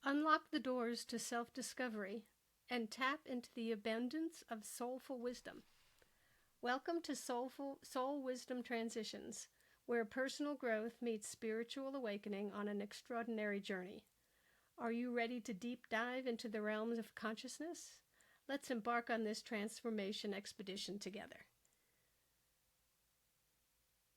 Unlock the doors to self-discovery and tap into the abundance of soulful wisdom. Welcome to Soul Wisdom Transitions, where personal growth meets spiritual awakening on an extraordinary journey. Are you ready to deep dive into the realms of consciousness? Let's embark on this transformation expedition together.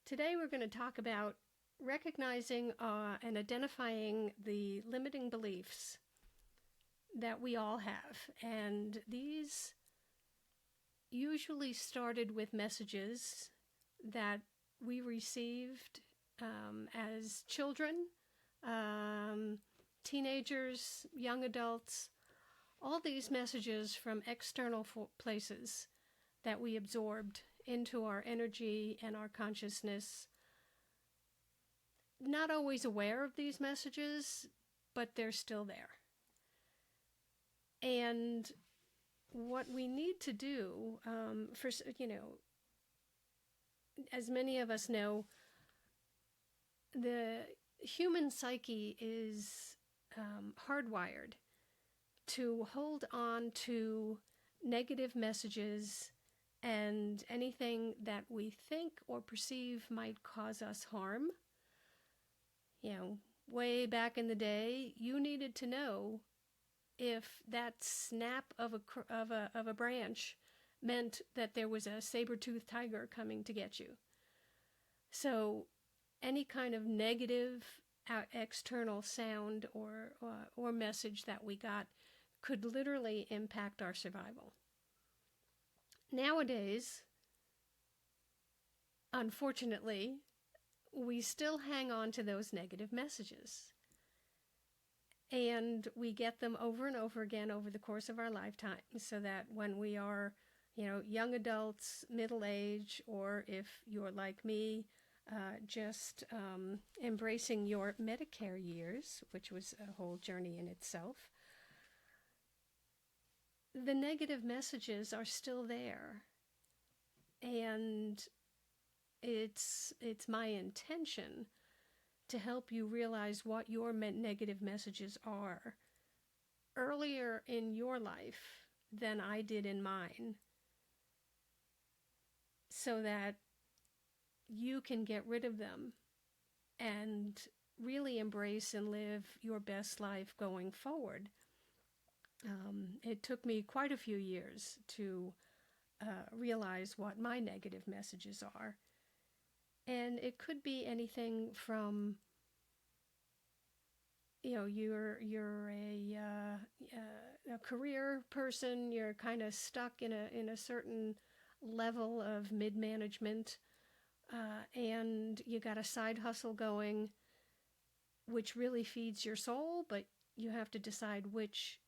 Today we're going to talk about recognizing and identifying the limiting beliefs that we all have. And these usually started with messages that we received as children, teenagers, young adults, all these messages from external places that we absorbed into our energy and our consciousness. Not always aware of these messages, but they're still there. And what we need to do, as many of us know, the human psyche is hardwired to hold on to negative messages and anything that we think or perceive might cause us harm. Way back in the day, you needed to know if that snap of a branch meant that there was a saber-toothed tiger coming to get you. So any kind of negative external sound or message that we got could literally impact our survival. Nowadays, unfortunately, we still hang on to those negative messages. And we get them over and over again over the course of our lifetime, so that when we are, young adults, middle age, or if you're like me, just embracing your Medicare years, which was a whole journey in itself, the negative messages are still there. And it's my intention to help you realize what your negative messages are earlier in your life than I did in mine, so that you can get rid of them and really embrace and live your best life going forward. It took me quite a few years to realize what my negative messages are. And it could be anything from, you're a career person, you're kind of stuck in a certain level of mid-management, and you got a side hustle going, which really feeds your soul, but you have to decide which,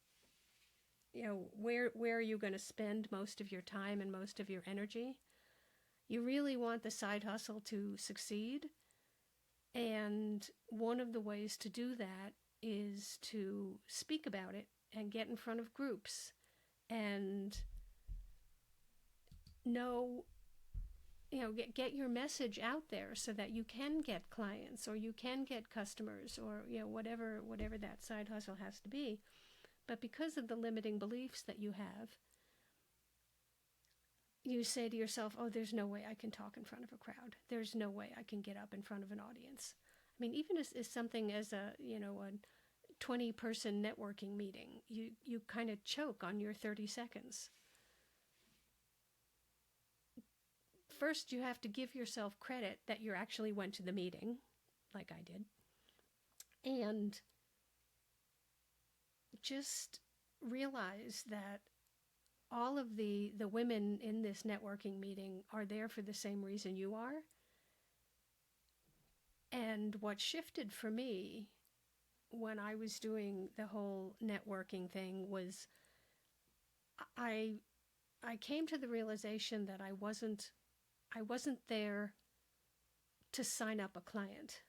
where are you going to spend most of your time and most of your energy. You really want the side hustle to succeed, and one of the ways to do that is to speak about it and get in front of groups and get your message out there so that you can get clients or you can get customers or whatever that side hustle has to be. But because of the limiting beliefs that you have, you say to yourself, oh, there's no way I can talk in front of a crowd. There's no way I can get up in front of an audience. I mean, even as something as a 20-person networking meeting, you kind of choke on your 30 seconds. First, you have to give yourself credit that you actually went to the meeting, like I did, and just realize that all of the women in this networking meeting are there for the same reason you are. And what shifted for me when I was doing the whole networking thing was I came to the realization that I wasn't there to sign up a client.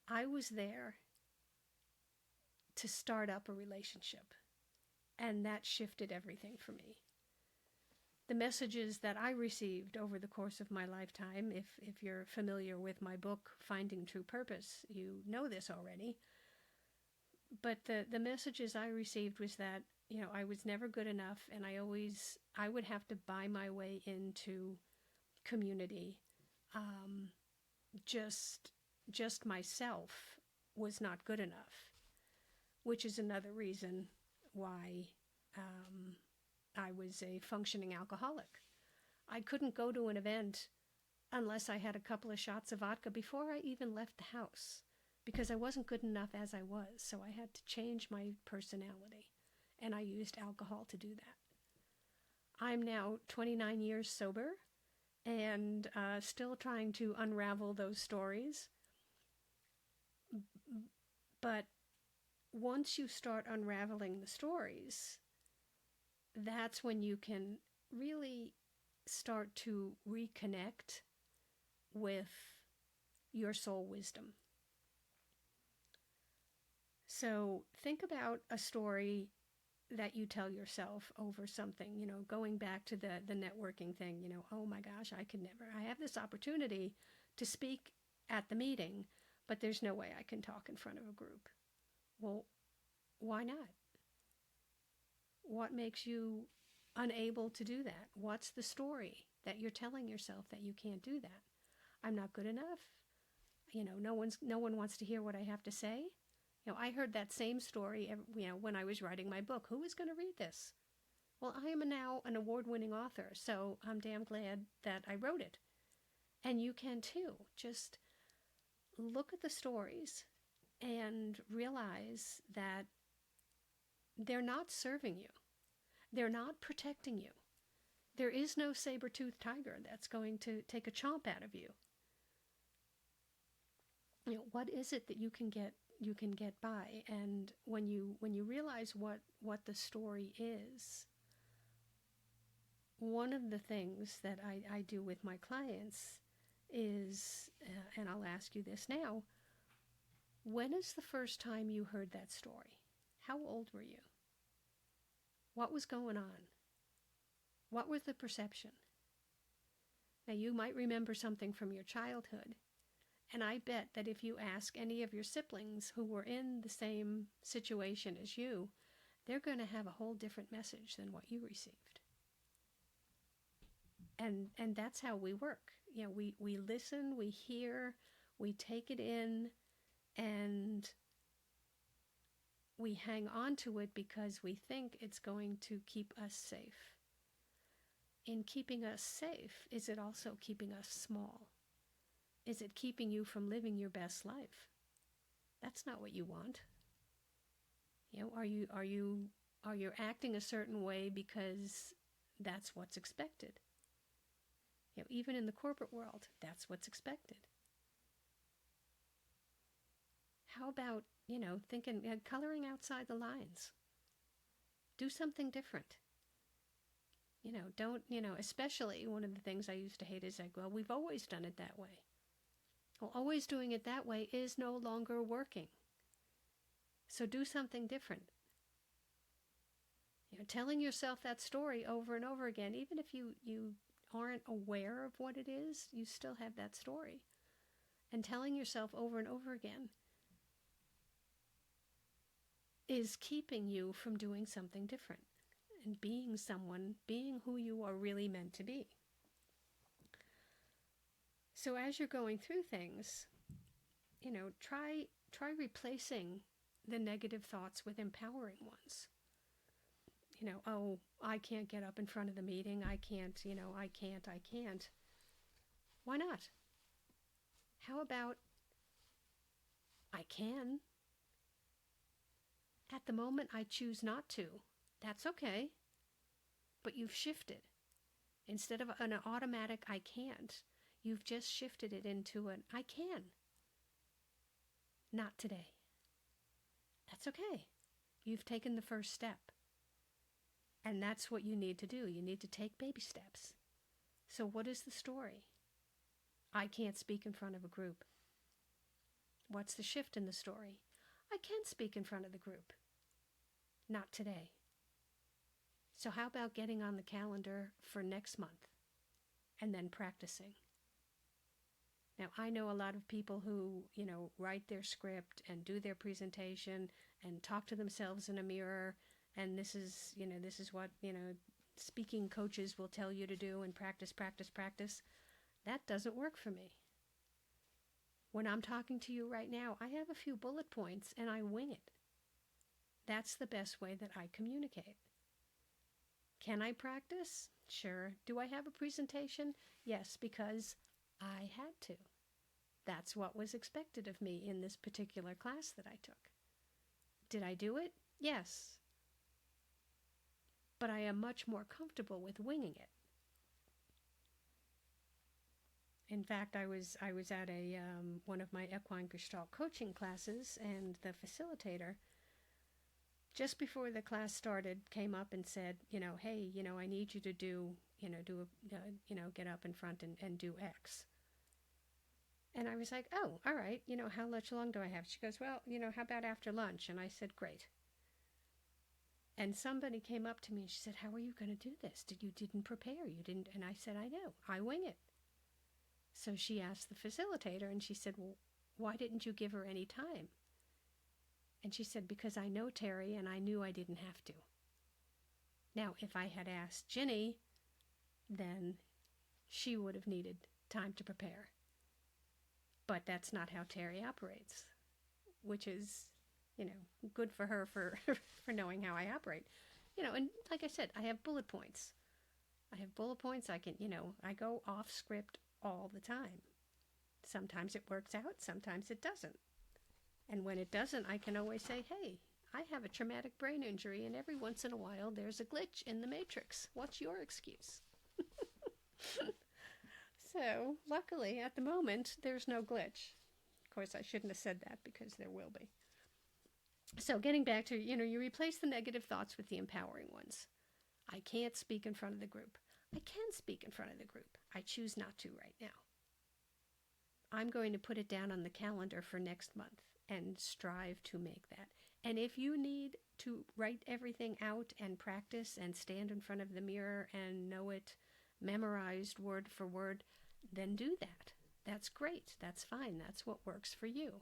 I was there to start up a relationship. And that shifted everything for me. The messages that I received over the course of my lifetime, if you're familiar with my book, Finding True Purpose, you know this already. But the messages I received was that, I was never good enough, and I would have to buy my way into community. Um, just just myself was not good enough, which is another reason why um, I was a functioning alcoholic. I couldn't go to an event unless I had a couple of shots of vodka before I even left the house, because I wasn't good enough as I was. So I had to change my personality, and I used alcohol to do that. I'm now 29 years sober and still trying to unravel those stories. But once you start unraveling the stories, that's when you can really start to reconnect with your soul wisdom. So think about a story that you tell yourself over something, going back to the networking thing, oh my gosh, I could never, I have this opportunity to speak at the meeting, but there's no way I can talk in front of a group. Well, why not? What makes you unable to do that? What's the story that you're telling yourself that you can't do that? I'm not good enough. No one wants to hear what I have to say. I heard that same story, when I was writing my book. Who is going to read this? Well, I am now an award-winning author, so I'm damn glad that I wrote it. And you can too. Just look at the stories and realize that they're not serving you. They're not protecting you. There is no saber-toothed tiger that's going to take a chomp out of you. What is it that you can get by? And when you realize what the story is, one of the things that I do with my clients is, and I'll ask you this now, when is the first time you heard that story? How old were you? What was going on? What was the perception? Now, you might remember something from your childhood, and I bet that if you ask any of your siblings who were in the same situation as you, they're going to have a whole different message than what you received. And that's how we work. We listen, we hear, we take it in, and we hang on to it because we think it's going to keep us safe. In keeping us safe, is it also keeping us small? Is it keeping you from living your best life? That's not what you want. Are you acting a certain way because that's what's expected? Even in the corporate world, that's what's expected. How about, thinking, coloring outside the lines? Do something different. Don't, especially one of the things I used to hate is well, we've always done it that way. Well, always doing it that way is no longer working. So do something different. Telling yourself that story over and over again, even if you aren't aware of what it is, you still have that story. And telling yourself over and over again is keeping you from doing something different and being who you are really meant to be. So as you're going through things, try replacing the negative thoughts with empowering ones. Oh, I can't get up in front of the meeting. I can't. I can't. Why not? How about I can? At the moment, I choose not to. That's okay. But you've shifted. Instead of an automatic I can't, you've just shifted it into an I can. Not today. That's okay. You've taken the first step. And that's what you need to do. You need to take baby steps. So what is the story? I can't speak in front of a group. What's the shift in the story? I can speak in front of the group. Not today. So how about getting on the calendar for next month and then practicing? Now, I know a lot of people who, write their script and do their presentation and talk to themselves in a mirror. And this is what, speaking coaches will tell you to do and practice, practice, practice. That doesn't work for me. When I'm talking to you right now, I have a few bullet points and I wing it. That's the best way that I communicate. Can I practice? Sure. Do I have a presentation? Yes, because I had to. That's what was expected of me in this particular class that I took. Did I do it? Yes. But I am much more comfortable with winging it. In fact, I was at a one of my equine gestalt coaching classes, and the facilitator, just before the class started, came up and said, hey, I need you to do, get up in front and do X. And I was like, oh, all right, how much long do I have? She goes, well, how about after lunch? And I said, great. And somebody came up to me and she said, how are you going to do this? You didn't prepare. You didn't. And I said, I know. I wing it. So she asked the facilitator and she said, well, why didn't you give her any time? And she said, because I know Terry and I knew I didn't have to. Now, if I had asked Ginny, then she would have needed time to prepare. But that's not how Terry operates, which is, good for her for knowing how I operate. And like I said, I have bullet points. I can, I go off script all the time. Sometimes it works out, sometimes it doesn't. And when it doesn't, I can always say, hey, I have a traumatic brain injury, and every once in a while there's a glitch in the matrix. What's your excuse? So, luckily, at the moment, there's no glitch. Of course, I shouldn't have said that because there will be. So, getting back to, you replace the negative thoughts with the empowering ones. I can't speak in front of the group. I can speak in front of the group. I choose not to right now. I'm going to put it down on the calendar for next month and strive to make that. And if you need to write everything out and practice and stand in front of the mirror and know it memorized word for word, then do that. That's great. That's fine. That's what works for you.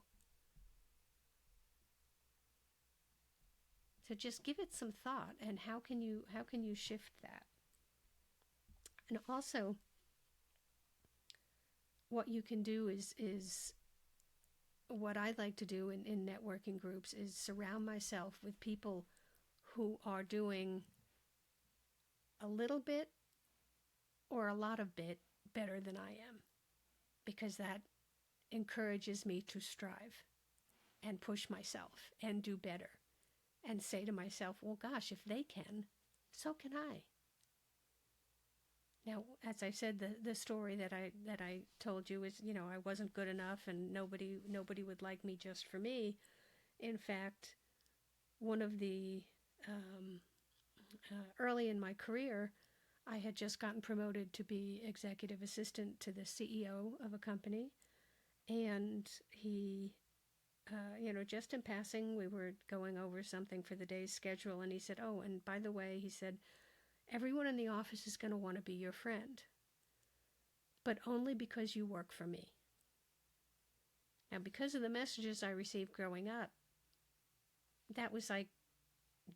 So just give it some thought, and how can you shift that? And also, what you can do is what I like to do in networking groups is surround myself with people who are doing a little bit or a lot of bit better than I am, because that encourages me to strive and push myself and do better and say to myself, well, gosh, if they can, so can I. Now, as I said, the story that I told you is, I wasn't good enough and nobody would like me just for me. In fact, one of the early in my career, I had just gotten promoted to be executive assistant to the CEO of a company, and he, just in passing, we were going over something for the day's schedule, and he said, oh, and by the way, he said, everyone in the office is going to want to be your friend, but only because you work for me. Now, because of the messages I received growing up, that was like,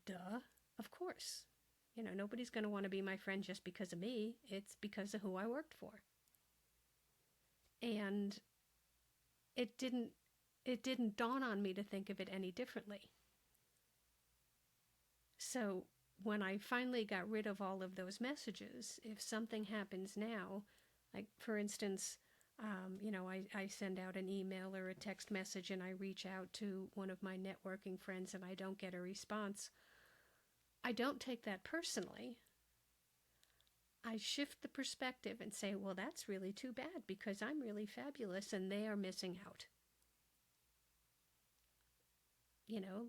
duh, of course. Nobody's going to want to be my friend just because of me. It's because of who I worked for. And it didn't dawn on me to think of it any differently. So when I finally got rid of all of those messages, if something happens now, like for instance, I send out an email or a text message and I reach out to one of my networking friends and I don't get a response, I don't take that personally. I shift the perspective and say, well, that's really too bad because I'm really fabulous and they are missing out.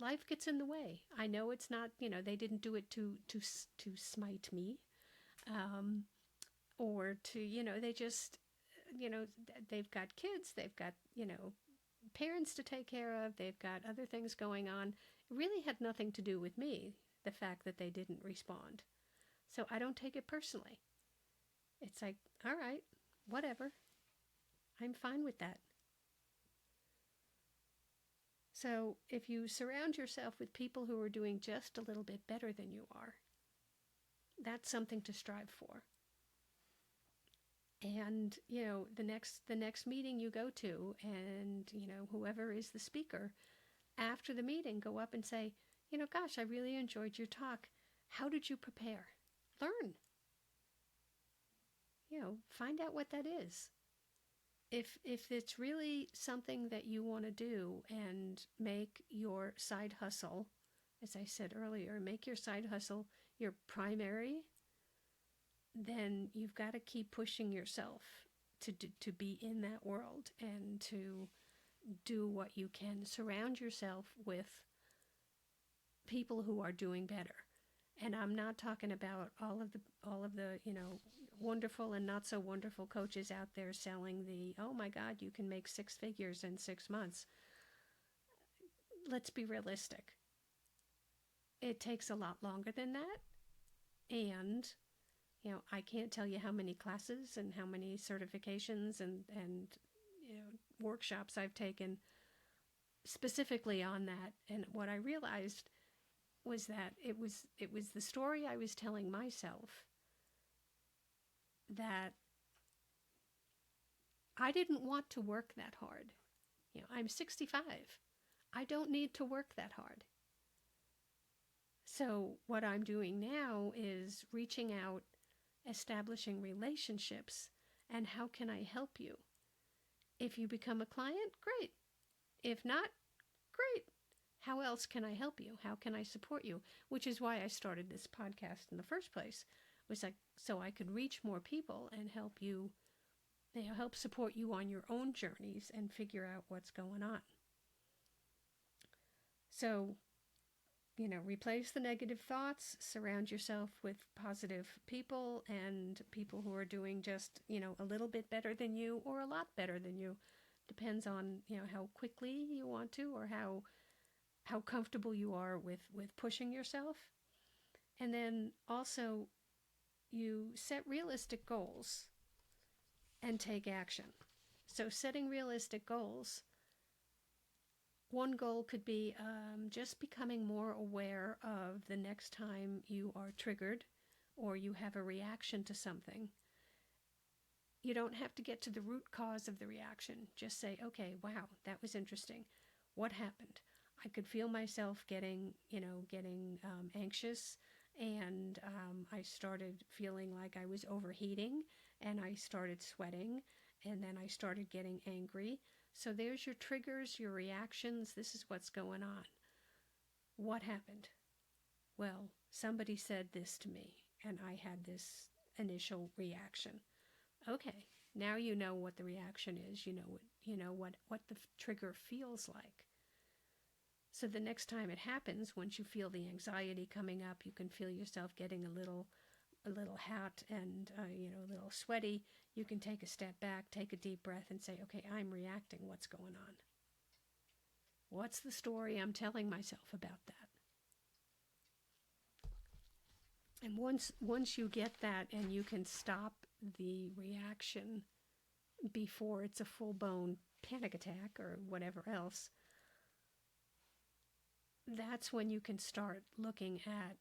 Life gets in the way. I know it's not, they didn't do it to smite me, or to, they just, they've got kids, they've got, parents to take care of, they've got other things going on. It really had nothing to do with me, the fact that they didn't respond. So I don't take it personally. It's like, all right, whatever. I'm fine with that. So if you surround yourself with people who are doing just a little bit better than you are, that's something to strive for. And the next meeting you go to, and whoever is the speaker, after the meeting, go up and say, gosh, I really enjoyed your talk. How did you prepare? Learn. Find out what that is. If it's really something that you want to do and make your side hustle, as I said earlier, make your side hustle your primary, then you've got to keep pushing yourself to be in that world and to do what you can. Surround yourself with people who are doing better. And I'm not talking about all of the wonderful and not so wonderful coaches out there selling the, oh my God, you can make 6 figures in 6 months. Let's be realistic. It takes a lot longer than that. And I can't tell you how many classes and how many certifications and workshops I've taken specifically on that. And what I realized was that it was the story I was telling myself, that I didn't want to work that hard. I'm 65. I don't need to work that hard. So what I'm doing now is reaching out, establishing relationships, and how can I help you? If you become a client, great. If not, great. How else can I help you? How can I support you? Which is why I started this podcast in the first place, was like so I could reach more people and help you, help support you on your own journeys and figure out what's going on. So, replace the negative thoughts, surround yourself with positive people and people who are doing just, a little bit better than you or a lot better than you. Depends on, how quickly you want to, or how comfortable you are with pushing yourself. And then also you set realistic goals and take action. So setting realistic goals, one goal could be just becoming more aware of the next time you are triggered or you have a reaction to something. You don't have to get to the root cause of the reaction. Just say, okay, wow, that was interesting. What happened? I could feel myself getting anxious, and I started feeling like I was overheating, and I started sweating, and then I started getting angry. So there's your triggers, your reactions. This is what's going on. What happened? Well, somebody said this to me, and I had this initial reaction. Okay, now you know what the reaction is. You know what the trigger feels like. So the next time it happens, once you feel the anxiety coming up, you can feel yourself getting a little hot and a little sweaty. You can take a step back, take a deep breath, and say, okay, I'm reacting. What's going on? What's the story I'm telling myself about that? And once you get that and you can stop the reaction before it's a full-blown panic attack or whatever else, that's when you can start looking at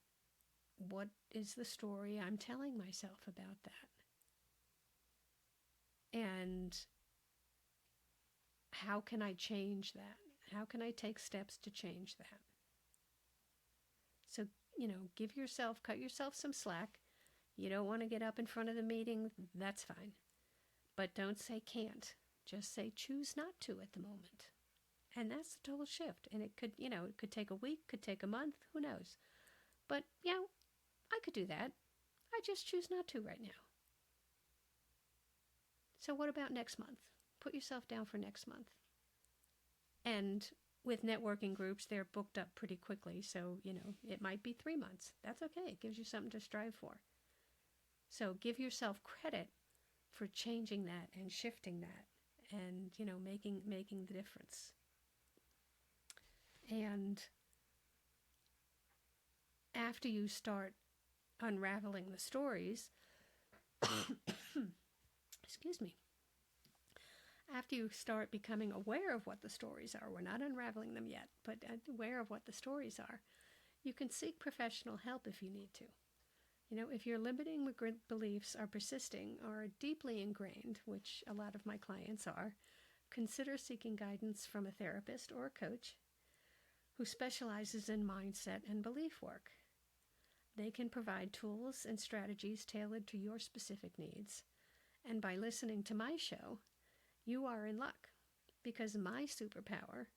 what is the story I'm telling myself about that. And how can I change that? How can I take steps to change that? So, cut yourself some slack. You don't want to get up in front of the meeting, that's fine. But don't say can't. Just say choose not to at the moment. And that's a total shift. And it could take a week, could take a month, who knows. But, I could do that. I just choose not to right now. So what about next month? Put yourself down for next month. And with networking groups, they're booked up pretty quickly. So, it might be 3 months. That's okay. It gives you something to strive for. So give yourself credit for changing that and shifting that and, making the difference. And after you start unraveling the stories, excuse me, After you start becoming aware of what the stories are, we're not unraveling them yet, but aware of what the stories are, you can seek professional help if you need to. If your limiting beliefs are persisting or are deeply ingrained, which a lot of my clients are, consider seeking guidance from a therapist or a coach who specializes in mindset and belief work. They can provide tools and strategies tailored to your specific needs. And by listening to my show, you are in luck, because my superpower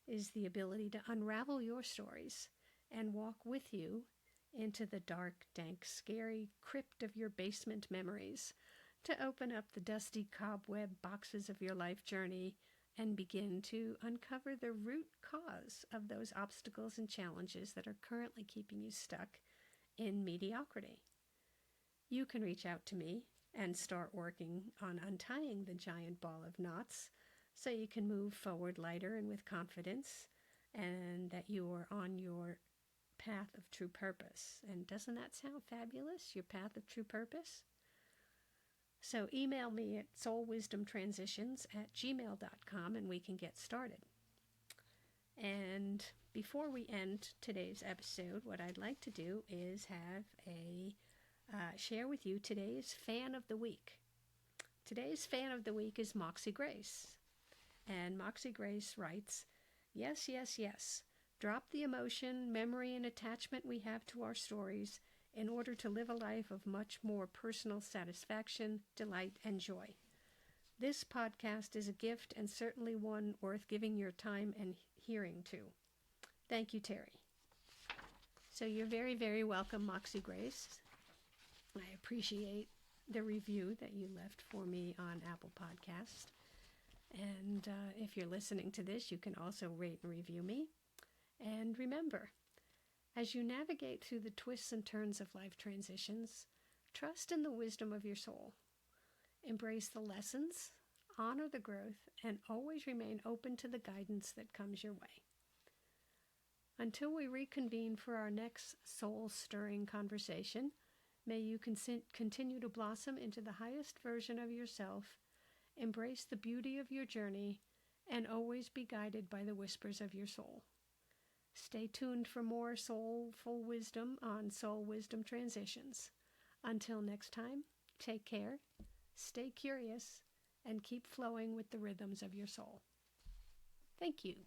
is the ability to unravel your stories and walk with you into the dark, dank, scary crypt of your basement memories, to open up the dusty cobweb boxes of your life journey and begin to uncover the root cause of those obstacles and challenges that are currently keeping you stuck in mediocrity. You can reach out to me and start working on untying the giant ball of knots so you can move forward lighter and with confidence, and that you are on your path of true purpose. And doesn't that sound fabulous? Your path of true purpose? So email me at soulwisdomtransitions@gmail.com and we can get started. And before we end today's episode, what I'd like to do is have share with you today's fan of the week. Today's fan of the week is Moxie Grace. And Moxie Grace writes, "Yes, yes, yes. Drop the emotion, memory, and attachment we have to our stories in order to live a life of much more personal satisfaction, delight, and joy. This podcast is a gift, and certainly one worth giving your time and hearing to. Thank you, Terry." So you're very, very welcome, Moxie Grace. I appreciate the review that you left for me on Apple Podcast. And if you're listening to this, you can also rate and review me. And remember, as you navigate through the twists and turns of life transitions, trust in the wisdom of your soul. Embrace the lessons, honor the growth, and always remain open to the guidance that comes your way. Until we reconvene for our next soul-stirring conversation, may you continue to blossom into the highest version of yourself, embrace the beauty of your journey, and always be guided by the whispers of your soul. Stay tuned for more soulful wisdom on Soul Wisdom Transitions. Until next time, take care, stay curious, and keep flowing with the rhythms of your soul. Thank you.